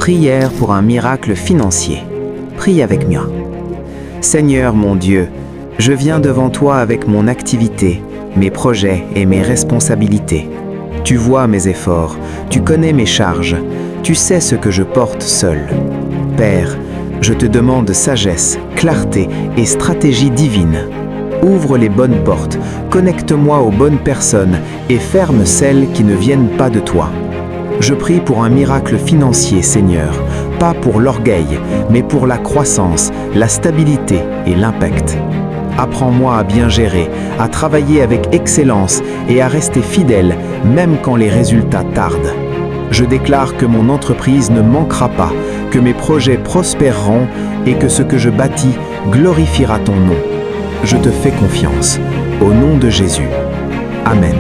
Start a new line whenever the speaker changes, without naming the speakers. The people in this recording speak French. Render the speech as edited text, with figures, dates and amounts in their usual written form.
Prière pour un miracle financier. Prie avec moi. Seigneur mon Dieu, je viens devant toi avec mon activité, mes projets et mes responsabilités. Tu vois mes efforts, tu connais mes charges, tu sais ce que je porte seul. Père, je te demande sagesse, clarté et stratégie divine. Ouvre les bonnes portes, connecte-moi aux bonnes personnes et ferme celles qui ne viennent pas de toi. Je prie pour un miracle financier, Seigneur, pas pour l'orgueil, mais pour la croissance, la stabilité et l'impact. Apprends-moi à bien gérer, à travailler avec excellence et à rester fidèle, même quand les résultats tardent. Je déclare que mon entreprise ne manquera pas, que mes projets prospéreront et que ce que je bâtis glorifiera ton nom. Je te fais confiance. Au nom de Jésus. Amen.